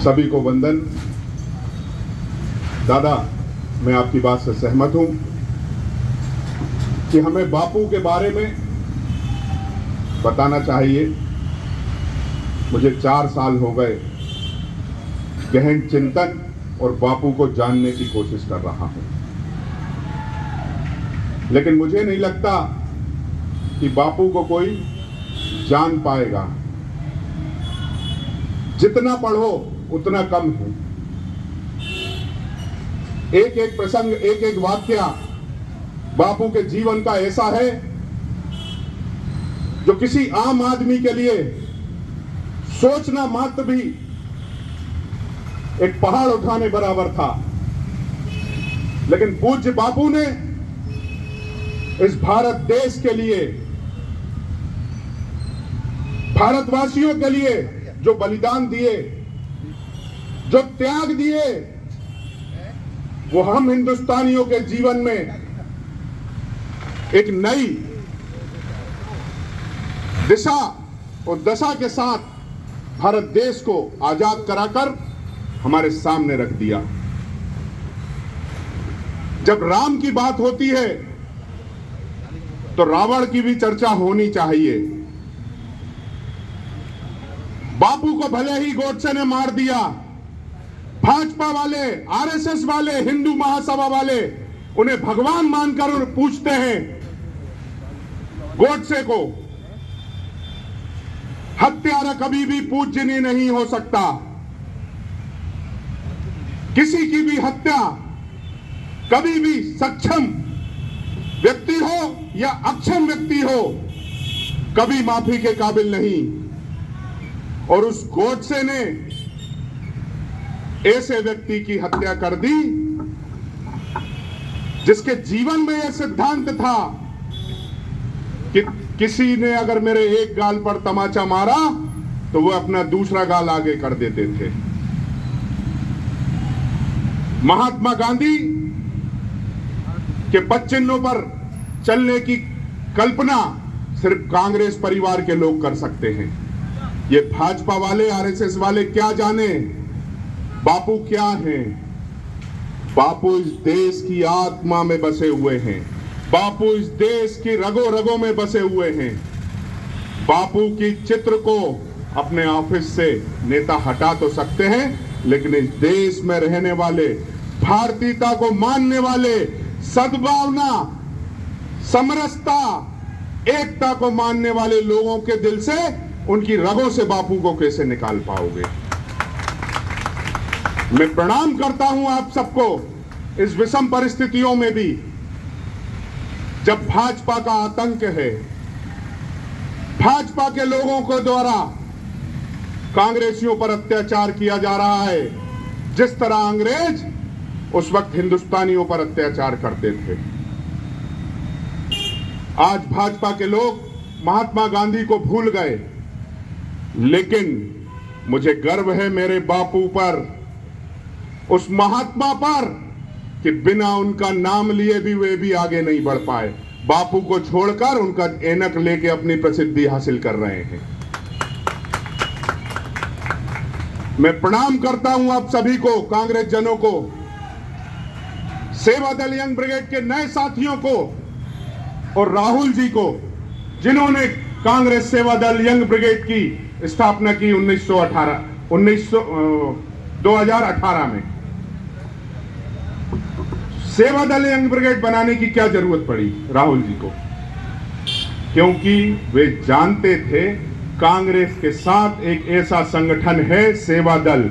सभी को वंदन। दादा, मैं आपकी बात से सहमत हूं कि हमें बापू के बारे में बताना चाहिए। मुझे 4 साल हो गए गहन चिंतन और बापू को जानने की कोशिश कर रहा हूं, लेकिन मुझे नहीं लगता कि बापू को कोई जान पाएगा। जितना पढ़ो उतना कम है। एक एक प्रसंग, एक एक वाक्य बापू के जीवन का ऐसा है जो किसी आम आदमी के लिए सोचना मात्र भी एक पहाड़ उठाने बराबर था। लेकिन पूज्य बापू ने इस भारत देश के लिए, भारतवासियों के लिए जो बलिदान दिए, जो त्याग दिए, वो हम हिंदुस्तानियों के जीवन में एक नई दिशा और दशा के साथ भारत देश को आजाद कराकर हमारे सामने रख दिया। जब राम की बात होती है तो रावण की भी चर्चा होनी चाहिए। बापू को भले ही गोडसे ने मार दिया, भाजपा वाले, आरएसएस वाले, हिंदू महासभा वाले उन्हें भगवान मानकर पूछते हैं। गोडसे को हत्यारा कभी भी पूजनीय नहीं हो सकता। किसी की भी हत्या कभी भी सक्षम व्यक्ति हो या अक्षम व्यक्ति हो, कभी माफी के काबिल नहीं। और उस गोडसे ने ऐसे व्यक्ति की हत्या कर दी जिसके जीवन में यह सिद्धांत था कि किसी ने अगर मेरे एक गाल पर तमाचा मारा तो वह अपना दूसरा गाल आगे कर देते थे। महात्मा गांधी के पद चिन्हों पर चलने की कल्पना सिर्फ कांग्रेस परिवार के लोग कर सकते हैं। ये भाजपा वाले, आरएसएस वाले क्या जाने बापू क्या हैं। बापू इस देश की आत्मा में बसे हुए हैं। बापू इस देश की रगों रगों में बसे हुए हैं। बापू की चित्र को अपने ऑफिस से नेता हटा तो सकते हैं, लेकिन इस देश में रहने वाले, भारतीयता को मानने वाले, सद्भावना, समरसता, एकता को मानने वाले लोगों के दिल से, उनकी रगों से बापू को कैसे निकाल पाओगे। मैं प्रणाम करता हूं आप सबको इस विषम परिस्थितियों में भी। जब भाजपा का आतंक है, भाजपा के लोगों को द्वारा कांग्रेसियों पर अत्याचार किया जा रहा है, जिस तरह अंग्रेज उस वक्त हिंदुस्तानियों पर अत्याचार करते थे। आज भाजपा के लोग महात्मा गांधी को भूल गए, लेकिन मुझे गर्व है मेरे बापू पर, उस महात्मा पर, कि बिना उनका नाम लिए भी वे भी आगे नहीं बढ़ पाए। बापू को छोड़कर उनका ऐनक लेके अपनी प्रसिद्धि हासिल कर रहे हैं। मैं प्रणाम करता हूं आप सभी को, कांग्रेस जनों को, सेवा दल यंग ब्रिगेड के नए साथियों को और राहुल जी को, जिन्होंने कांग्रेस सेवा दल यंग ब्रिगेड की स्थापना की 2018 में। सेवा दल यंग ब्रिगेड बनाने की क्या जरूरत पड़ी राहुल जी को? क्योंकि वे जानते थे कांग्रेस के साथ एक ऐसा संगठन है सेवा दल,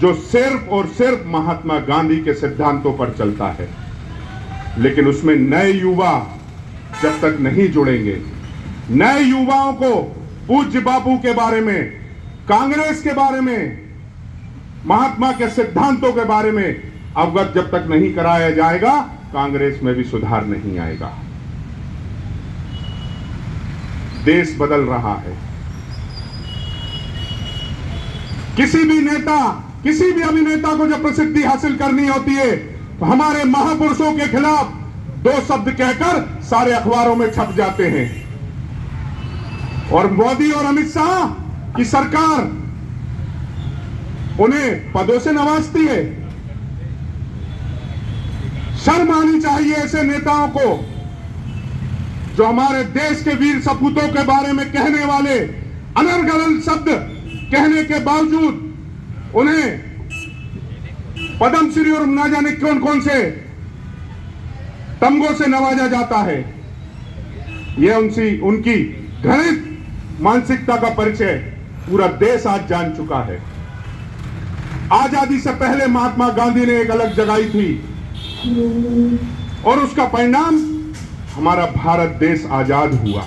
जो सिर्फ और सिर्फ महात्मा गांधी के सिद्धांतों पर चलता है। लेकिन उसमें नए युवा जब तक नहीं जुड़ेंगे, नए युवाओं को पूज्य बापू के बारे में, कांग्रेस के बारे में, महात्मा के सिद्धांतों के बारे में अवगत जब तक नहीं कराया जाएगा, कांग्रेस में भी सुधार नहीं आएगा। देश बदल रहा है। किसी भी नेता, किसी भी अभिनेता को जब प्रसिद्धि हासिल करनी होती है तो हमारे महापुरुषों के खिलाफ 2 शब्द कहकर सारे अखबारों में छप जाते हैं। और मोदी और अमित शाह की सरकार उन्हें पदों से नवाजती है। शर्म आनी चाहिए ऐसे नेताओं को जो हमारे देश के वीर सपूतों के बारे में कहने वाले अनर्गल शब्द कहने के बावजूद उन्हें पद्मश्री और ना जाने कौन कौन से तमगों से नवाजा जाता है। यह उनकी घृणित मानसिकता का परिचय पूरा देश आज जान चुका है। आजादी से पहले महात्मा गांधी ने एक अलग जगाई थी और उसका परिणाम हमारा भारत देश आजाद हुआ।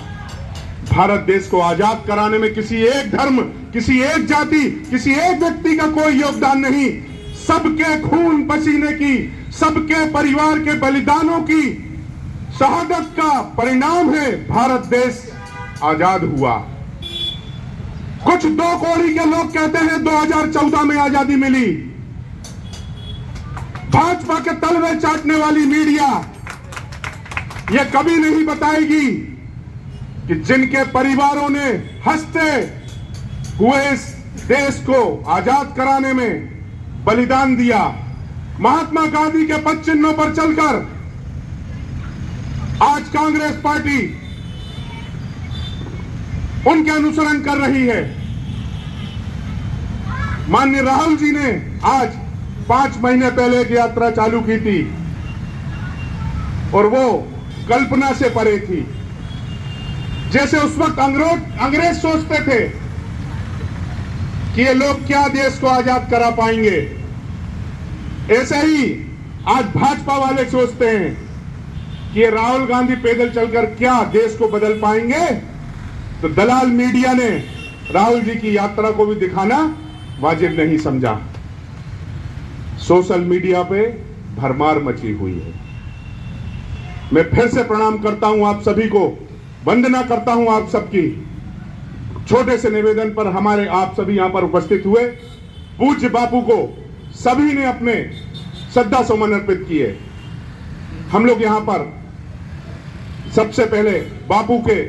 भारत देश को आजाद कराने में किसी एक धर्म, किसी एक जाति, किसी एक व्यक्ति का कोई योगदान नहीं। सबके खून पसीने की, सबके परिवार के बलिदानों की शहादत का परिणाम है भारत देश आजाद हुआ। कुछ दो कौड़ी के लोग कहते हैं 2014 में आजादी मिली। भाजपा के तलवे चाटने वाली मीडिया यह कभी नहीं बताएगी कि जिनके परिवारों ने हंसते हुए इस देश को आजाद कराने में बलिदान दिया, महात्मा गांधी के पद चिन्हों पर चलकर आज कांग्रेस पार्टी उनके अनुसरण कर रही है। माननीय राहुल जी ने आज 5 महीने पहले एक यात्रा चालू की थी और वो कल्पना से परे थी। जैसे उस वक्त अंग्रेज सोचते थे कि ये लोग क्या देश को आजाद करा पाएंगे, ऐसे ही आज भाजपा वाले सोचते हैं कि ये राहुल गांधी पैदल चलकर क्या देश को बदल पाएंगे। तो दलाल मीडिया ने राहुल जी की यात्रा को भी दिखाना वाजिब नहीं समझा। सोशल मीडिया पे भरमार मची हुई है। मैं फिर से प्रणाम करता हूं आप सभी को, वंदना करता हूं आप सबकी। छोटे से निवेदन पर हमारे आप सभी यहां पर उपस्थित हुए। पूज्य बापू को सभी ने अपने श्रद्धा सुमन अर्पित किए। हम लोग यहां पर सबसे पहले बापू के